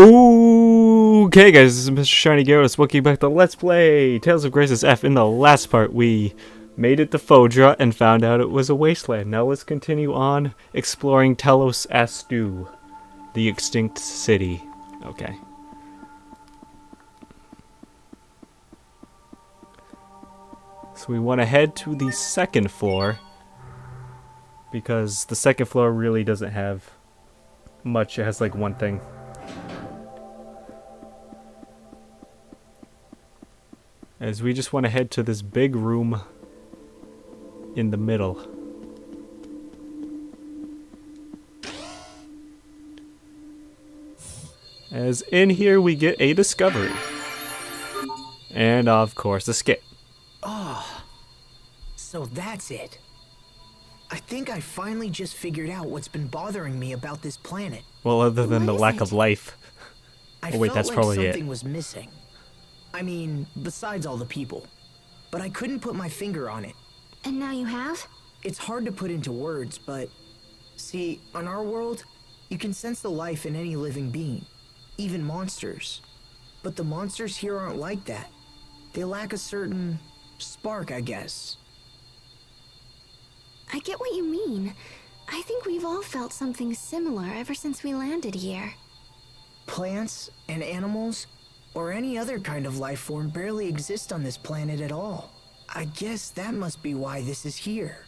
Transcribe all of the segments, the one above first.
Okay guys, this is Mr. Shiny Gyarados. Welcome back to Let's Play Tales of Graces F. In the last part, we made it to Fodra and found out it was a wasteland. Now let's continue on exploring Telos Astu, the extinct city. Okay. So we want to head to the second floor, because the second floor really doesn't have much. It has like one thing. As we just want to head to this big room in the middle. As in here we get a discovery. And of course a skip. Ah, so that's it. I think I finally just figured out what's been bothering me about this planet. Well, other than the lack of life. I Oh wait, felt that's like probably something it. was missing. I mean, besides all the people. But I couldn't put my finger on it. And now you have? It's hard to put into words, but... See, on our world, you can sense the life in any living being. Even monsters. But the monsters here aren't like that. They lack a certain... spark, I guess. I get what you mean. I think we've all felt something similar ever since we landed here. Plants and animals, or any other kind of life form barely exist on this planet at all. I guess that must be why this is here.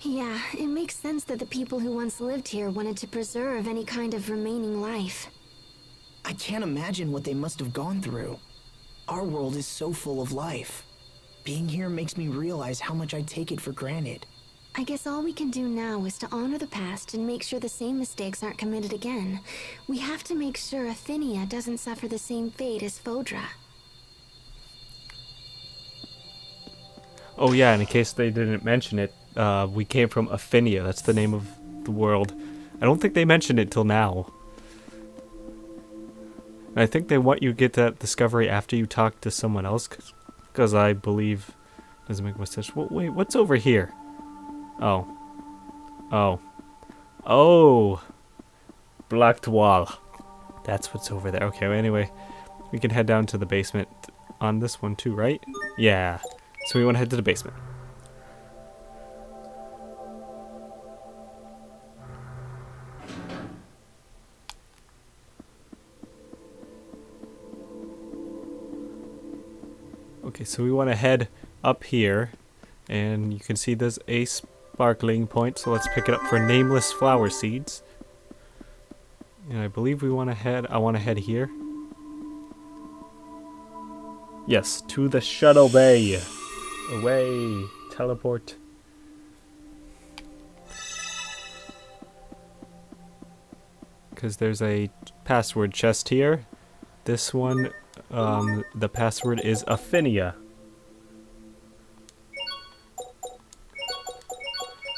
Yeah, it makes sense that the people who once lived here wanted to preserve any kind of remaining life. I can't imagine what they must have gone through. Our world is so full of life. Being here makes me realize how much I take it for granted. I guess all we can do now is to honor the past and make sure the same mistakes aren't committed again. We have to make sure Athenia doesn't suffer the same fate as Fodra. Oh yeah, and in case they didn't mention it, we came from Athenia. That's the name of the world. I don't think they mentioned it till now. And I think they want you to get that discovery after you talk to someone else, because I believe it doesn't make much sense. Wait, what's over here? Oh. Oh. Oh! Blocked wall. That's what's over there. Okay, well, anyway. We can head down to the basement on this one too, right? Yeah. So we want to head to the basement. Okay, so we want to head up here. And you can see there's a sparkling point, so let's pick it up for nameless flower seeds. And I believe we want to head, I want to head here. Yes, to the shuttle bay. Away, teleport. Because there's a password chest here. This one, the password is Athenia.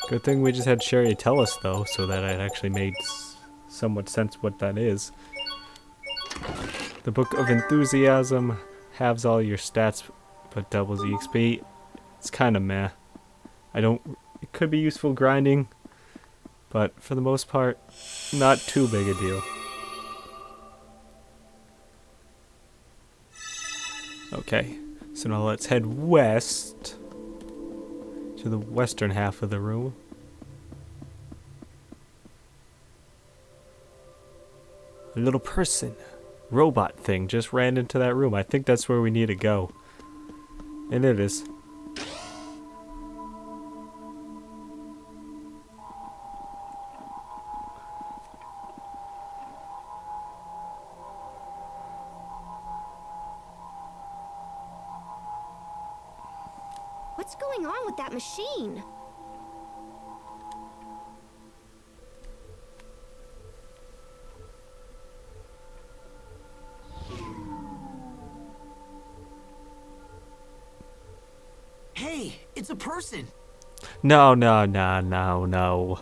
Good thing we just had Sherry tell us, though, so that it actually made somewhat sense what that is. The Book of Enthusiasm halves all your stats, but doubles EXP. It's kind of meh. It could be useful grinding, but for the most part, not too big a deal. Okay, so now let's head west to the western half of the room. A little person, robot thing just ran into that room. I think that's where we need to go. And it is. What's going on with that machine? Hey, it's a person! No, no, no, no, no.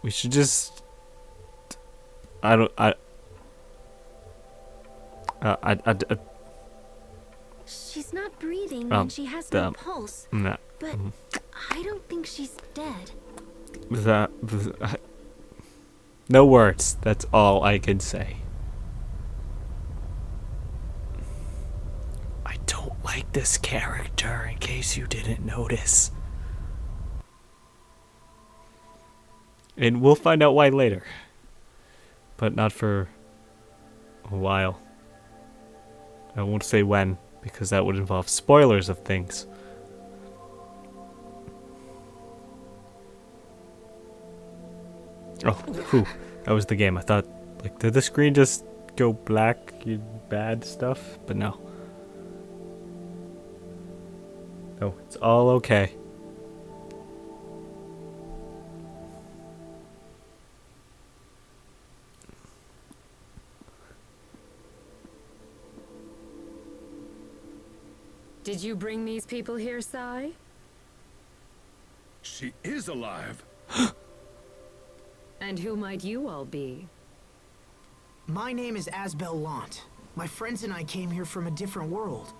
We should just... She's not breathing and she has no pulse. Nah. But I don't think she's dead. No words. That's all I can say. I don't like this character, in case you didn't notice. And we'll find out why later. But not for a while. I won't say when, because that would involve spoilers of things. Oh, whew. That was the game. I thought, like, did the screen just go black, you bad stuff? But no. No, it's all okay. Did you bring these people here, Sai? She is alive. And who might you all be? My name is Asbel Lant. My friends and I came here from a different world.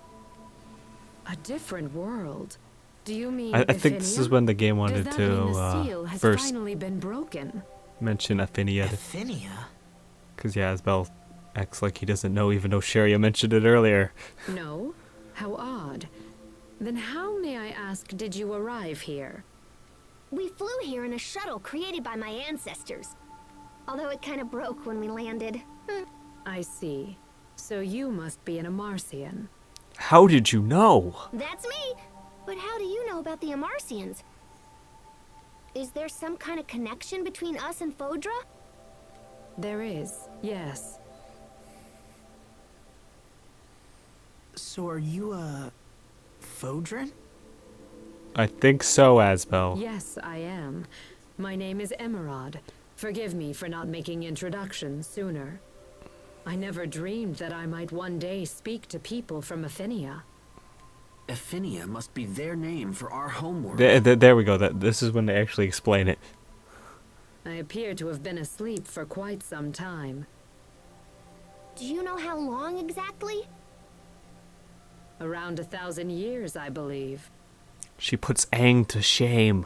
A different world? Do you mean I think this is when the game wanted Does that mean the seal to has first finally been broken? mention Affinia. Athenea? Because, yeah, Asbel acts like he doesn't know, even though Sharia mentioned it earlier. No? How odd. Then how, may I ask, did you arrive here? We flew here in a shuttle created by my ancestors. Although it kind of broke when we landed. I see. So you must be an Emarcian. How did you know? That's me! But how do you know about the Emarcians? Is there some kind of connection between us and Fodra? There is, yes. So are you, Fodran? I think so, Asbel. Yes, I am. My name is Emeraude. Forgive me for not making introductions sooner. I never dreamed that I might one day speak to people from Affinia. Affinia must be their name for our homeworld. There we go. This is when they actually explain it. I appear to have been asleep for quite some time. Do you know how long exactly? Around 1,000 years, I believe. She puts Aang to shame.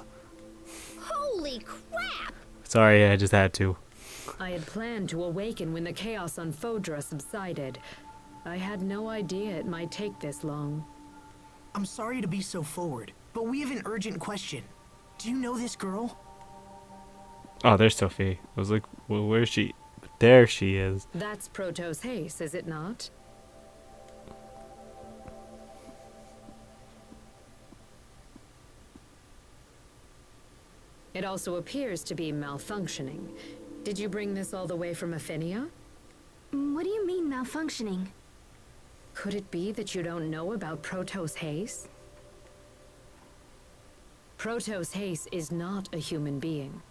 Holy crap! Sorry, I just had to. I had planned to awaken when the chaos on Fodra subsided. I had no idea it might take this long. I'm sorry to be so forward, but we have an urgent question. Do you know this girl? Oh, there's Sophie. I was like, well, where's she? There she is. That's Protos Haste, is it not? It also appears to be malfunctioning. Did you bring this all the way from Affinia? What do you mean malfunctioning? Could it be that you don't know about Protos Haste? Protos Haste is not a human being.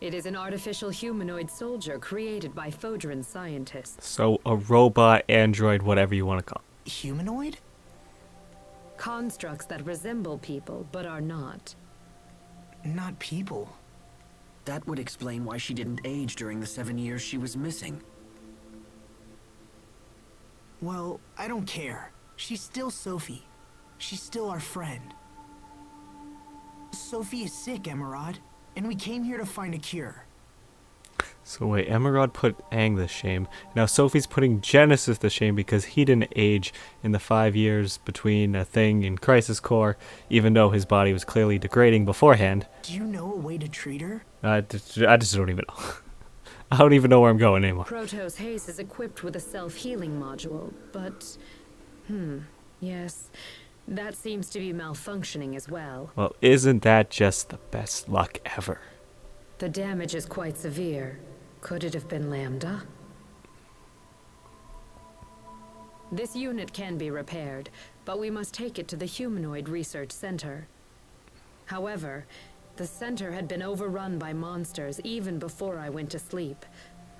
It is an artificial humanoid soldier created by Fodran scientists. So, a robot, android, whatever you want to call it. Humanoid? Constructs that resemble people, but are not. Not people. That would explain why she didn't age during the 7 years she was missing. Well, I don't care. She's still Sophie. She's still our friend. Sophie is sick, Emeraude, and we came here to find a cure. So wait, Emeraude put Aang to shame. Now Sophie's putting Genesis to shame because he didn't age in the 5 years between a thing in Crisis Core, even though his body was clearly degrading beforehand. Do you know a way to treat her? I just don't even know. I don't even know where I'm going anymore. Protos Haste is equipped with a self-healing module, but... yes, that seems to be malfunctioning as well. Well, isn't that just the best luck ever? The damage is quite severe. Could it have been Lambda? This unit can be repaired, but we must take it to the Humanoid Research Center. However, the center had been overrun by monsters even before I went to sleep.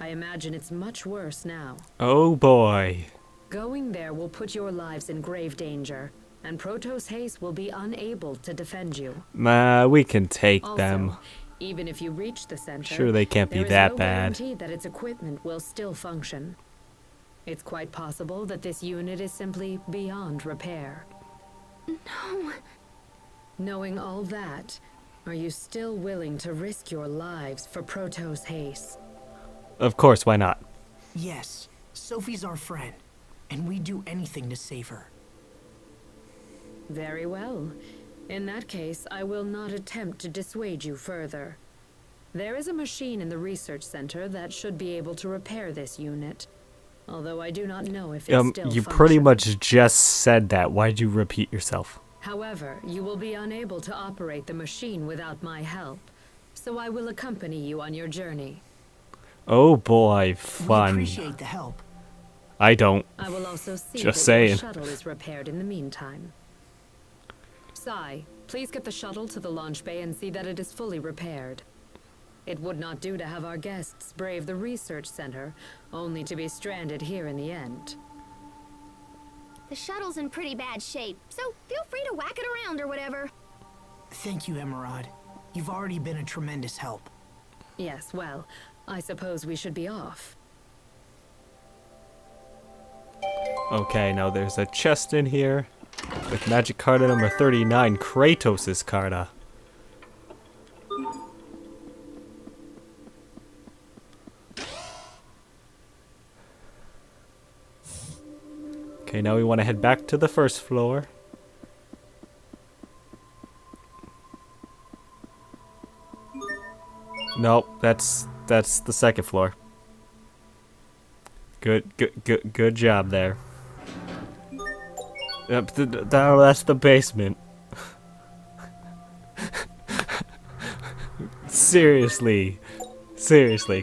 I imagine it's much worse now. Oh boy. Going there will put your lives in grave danger, and Protos Haste will be unable to defend you. We can take Also, them. even if you reach the center, Sure, they can't be there is that no bad. guarantee that its equipment will still function. It's quite possible that this unit is simply beyond repair. No. Knowing all that, are you still willing to risk your lives for Protos Haste? Of course, why not? Yes, Sophie's our friend, and we'd do anything to save her. Very well. In that case, I will not attempt to dissuade you further. There is a machine in the research center that should be able to repair this unit. Although I do not know if it's still You pretty functional. much just said that. Why'd you repeat yourself? However, you will be unable to operate the machine without my help, so I will accompany you on your journey. Oh boy, We fun. appreciate the help. I don't. I will also see Just that saying. your shuttle is repaired in the meantime. Sai, please get the shuttle to the launch bay and see that it is fully repaired. It would not do to have our guests brave the research center, only to be stranded here in the end. The shuttle's in pretty bad shape, so feel free to whack it around or whatever. Thank you, Emeraude. You've already been a tremendous help. Yes, well, I suppose we should be off. Okay, now there's a chest in here with magic card number 39, Kratos' Carta. Okay, now we want to head back to the first floor. Nope, that's the second floor. Good job there. Yep, that's the basement. Seriously,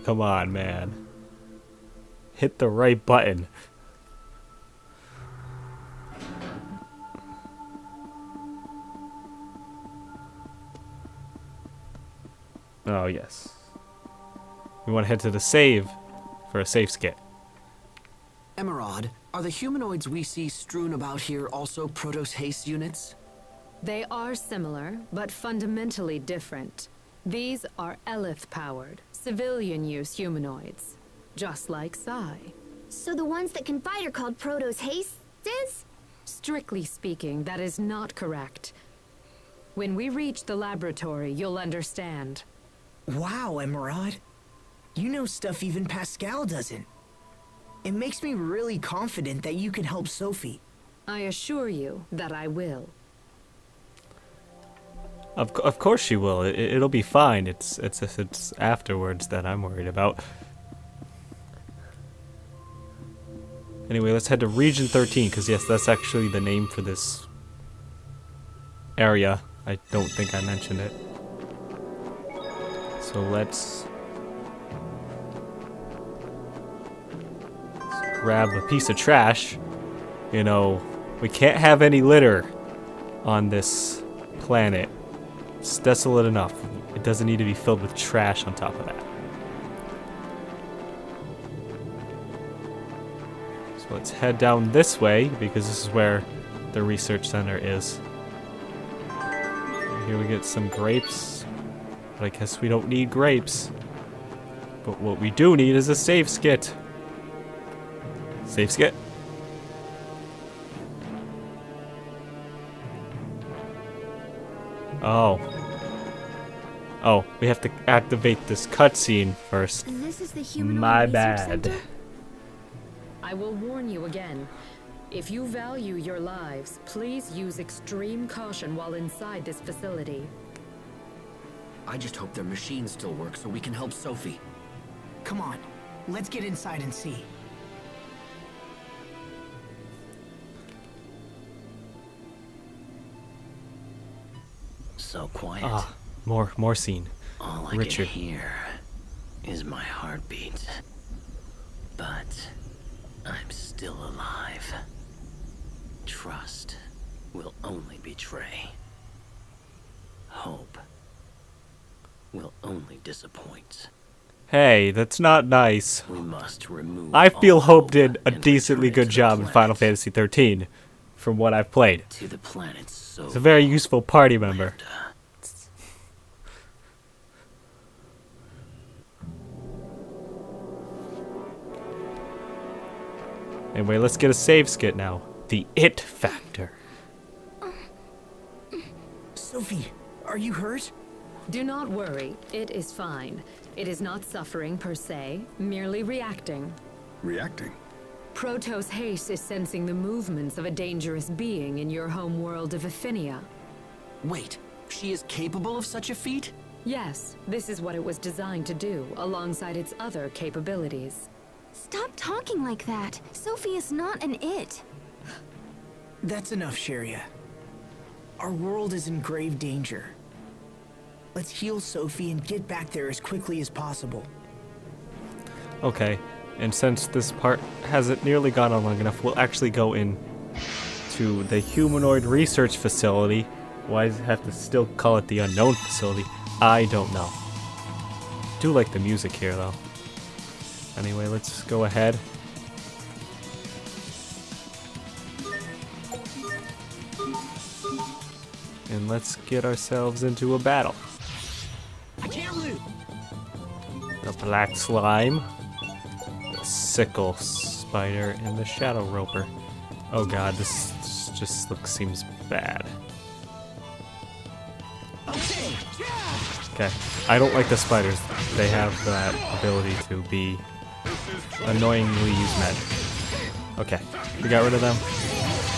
come on, man. Hit the right button. Oh, yes. We want to head to the save for a safe skit. Emeraude, are the humanoids we see strewn about here also Protos Haste units? They are similar, but fundamentally different. These are Elith-powered, civilian-use humanoids, just like Sai. So the ones that can fight are called Protos Hastes? Strictly speaking, that is not correct. When we reach the laboratory, you'll understand. Wow, Emeraude. You know stuff even Pascal doesn't. It makes me really confident that you can help Sophie. I assure you that I will. Of course she will. It'll be fine. It's afterwards that I'm worried about. Anyway, let's head to Region 13, because yes, that's actually the name for this area. I don't think I mentioned it. So let's grab a piece of trash. You know, we can't have any litter on this planet. It's desolate enough. It doesn't need to be filled with trash on top of that. So let's head down this way, because this is where the research center is. Here we get some grapes. But I guess we don't need grapes. But what we do need is a save skit. Save skit. Oh. Oh, we have to activate this cutscene first. And this is the Humanoid My Research bad. Center? I will warn you again. If you value your lives, please use extreme caution while inside this facility. I just hope their machines still work so we can help Sophie. Come on, let's get inside and see. So quiet. Ah, more scene. All I Richard. can hear is my heartbeat. But I'm still alive. Trust will only betray. Hope will only disappoint. Hey, that's not nice. We must remove I feel all Hope did a and decently return it good to the job in Final planet. Fantasy 13, from what I've played. To the planet so He's a very useful party member. Anyway, let's get a save skit now. The It Factor. Sophie, are you hurt? Do not worry, it is fine. It is not suffering per se, merely reacting. Reacting? Protos Haste is sensing the movements of a dangerous being in your home world of Aphinia. Wait, she is capable of such a feat? Yes, this is what it was designed to do, alongside its other capabilities. Stop talking like that. Sophie is not an it. That's enough, Sharia. Our world is in grave danger. Let's heal Sophie and get back there as quickly as possible. Okay, and since this part hasn't nearly gone on long enough, we'll actually go in to the Humanoid Research Facility. Why does it have to still call it the Unknown Facility? I don't know. Do like the music here, though. Anyway, let's go ahead. And let's get ourselves into a battle. I can't lose. The black slime, the sickle spider, and the shadow roper. Oh god, this just seems bad. Okay, I don't like the spiders. They have that ability to be annoyingly use magic. Okay, we got rid of them.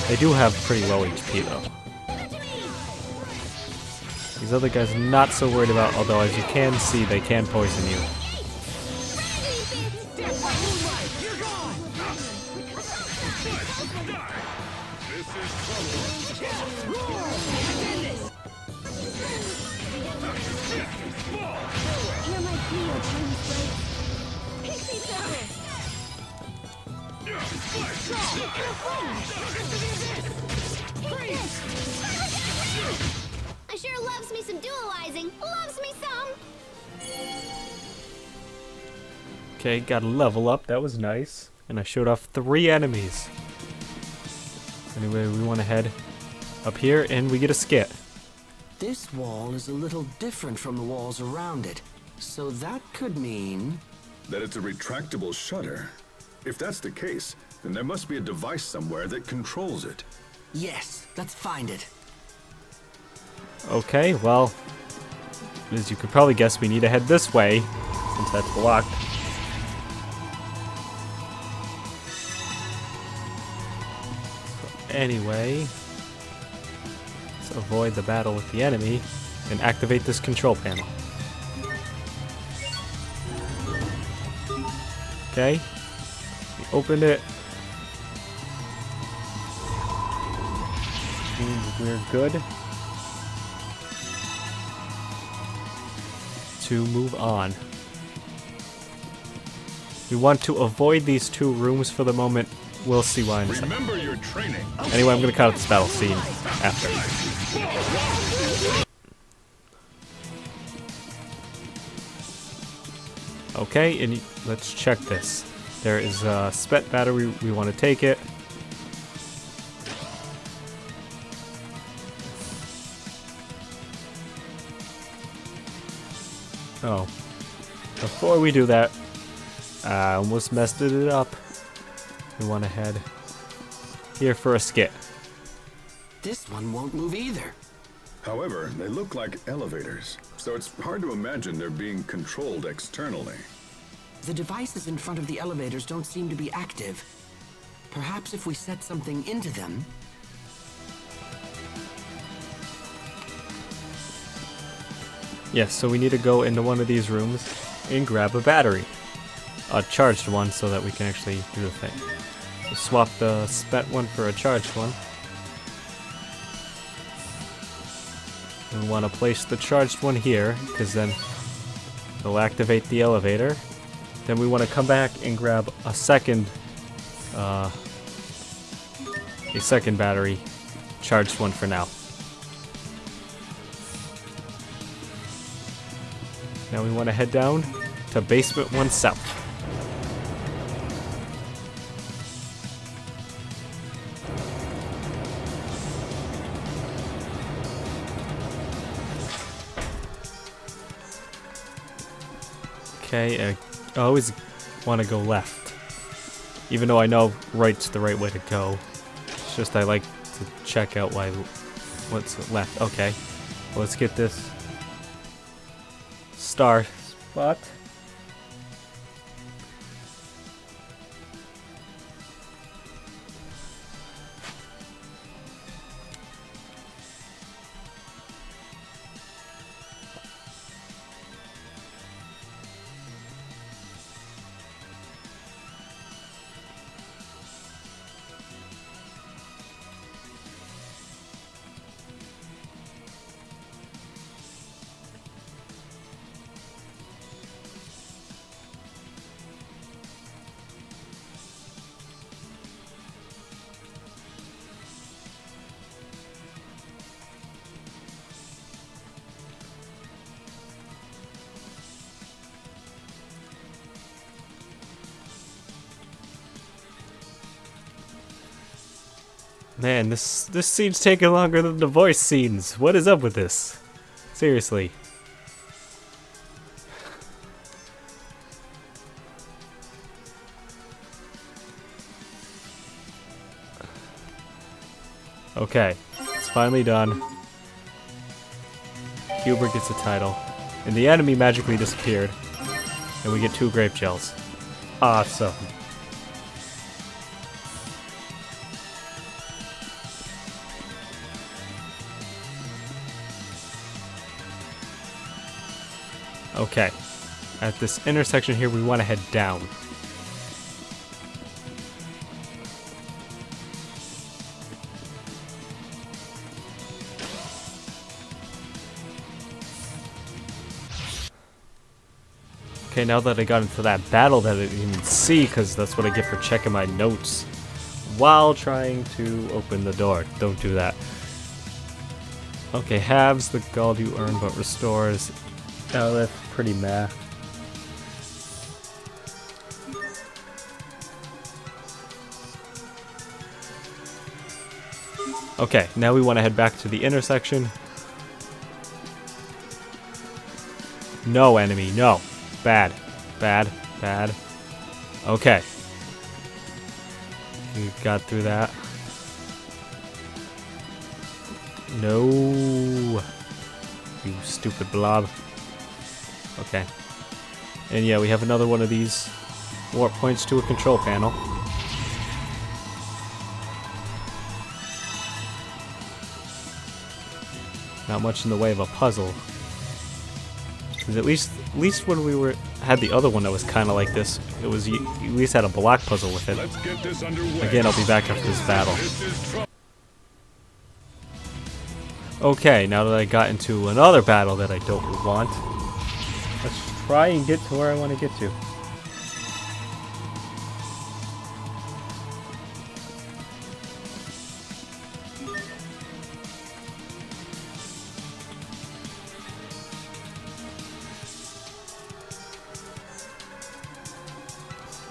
They do have pretty low HP though. These other guys not so worried about, although as you can see, they can poison you. I sure loves me some dualizing. Loves me some. Okay, got a level up. That was nice. And I showed off 3 enemies. Anyway, we want to head up here and we get a skit. This wall is a little different from the walls around it. So that could mean... That it's a retractable shutter. If that's the case, then there must be a device somewhere that controls it. Yes, let's find it. Okay, well, as you could probably guess, we need to head this way, since that's blocked. So anyway, let's avoid the battle with the enemy and activate this control panel. Okay, we opened it. Means we're good to move on. We want to avoid these 2 rooms for the moment. We'll see why in a second. Remember your training. Anyway, I'm going to cut out this battle scene after. Okay, and let's check this. There is a SPET battery. We want to take it. Oh. Before we do that, I almost messed it up. We want to head here for a skit. This one won't move either. However, they look like elevators, so it's hard to imagine they're being controlled externally. The devices in front of the elevators don't seem to be active. Perhaps if we set something into them... Yes, so we need to go into one of these rooms and grab a battery. A charged one so that we can actually do the thing. So swap the SPET one for a charged one. We want to place the charged one here, because then it'll activate the elevator. Then we want to come back and grab a second battery, charged one for now. Now we want to head down to basement 1 south. Okay, I always want to go left. Even though I know right's the right way to go. It's just I like to check out what's left. Okay, well, let's get this star spot. Man, this scene's taking longer than the voice scenes. What is up with this? Seriously. Okay, it's finally done. Hubert gets a title. And the enemy magically disappeared. And we get 2 grape gels. Awesome. Okay. At this intersection here, we want to head down. Okay, now that I got into that battle that I didn't even see, because that's what I get for checking my notes while trying to open the door. Don't do that. Okay, halves the gold you earn, but restores. Oh, that's pretty meh. Okay, now we want to head back to the intersection. No, enemy, no. Bad. Bad. Bad. Okay. You got through that. No. You stupid blob. Okay. And yeah, we have another one of these warp points to a control panel. Not much in the way of a puzzle. Because at least when we had the other one that was kind of like this, it was you at least had a block puzzle with it. Let's get this underway. Again, I'll be back after this battle. This is Okay, now that I got into another battle that I don't want, let's try and get to where I want to get to.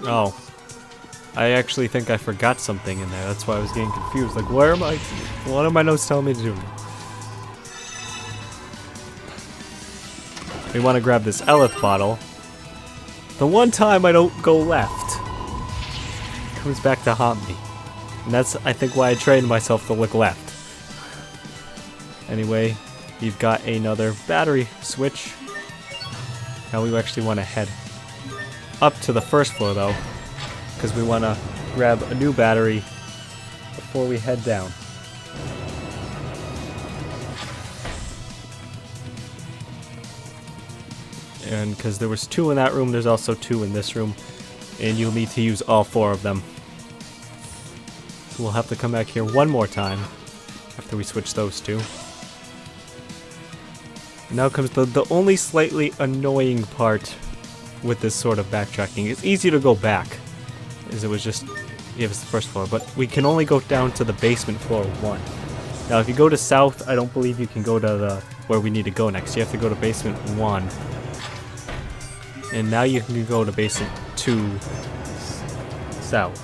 Oh. I actually think I forgot something in there. That's why I was getting confused. Like, where am I? What are my notes telling me to do? We want to grab this Eleth bottle. The one time I don't go left, it comes back to haunt me. And that's, I think, why I trained myself to look left. Anyway, you've got another battery switch. Now we actually want to head up to the first floor, though, because we want to grab a new battery before we head down. And because there was 2 in that room, there's also 2 in this room, and you'll need to use all 4 of them. So we'll have to come back here one more time after we switch those 2. And now comes the only slightly annoying part with this sort of backtracking. It's easy to go back, as it was just, it was the first floor, but we can only go down to the basement floor 1. Now if you go to south, I don't believe you can go to the where we need to go next. You have to go to basement 1. And now you can go to basement 2 south.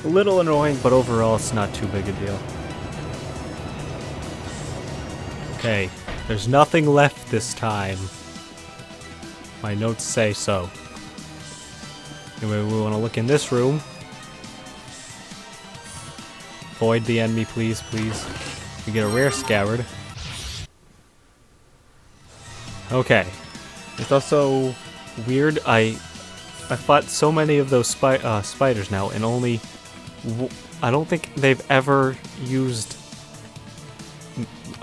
A little annoying, but overall it's not too big a deal. Okay, there's nothing left this time. My notes say so. Anyway, we want to look in this room. Void the enemy, please, please. We get a rare scabbard. Okay. It's also weird. I fought so many of those spiders now, and only I don't think they've ever used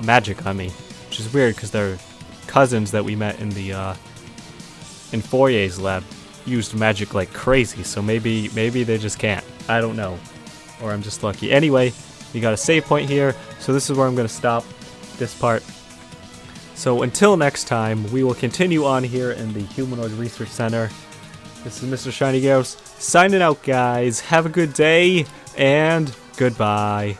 magic on me, which is weird because they're cousins that we met in the in Fourier's lab used magic like crazy. So maybe they just can't. I don't know, or I'm just lucky. Anyway, you got a save point here, so this is where I'm gonna stop this part. So until next time, we will continue on here in the Humanoid Research Center. This is Mr. Shiny Ghost signing out, guys. Have a good day, and goodbye.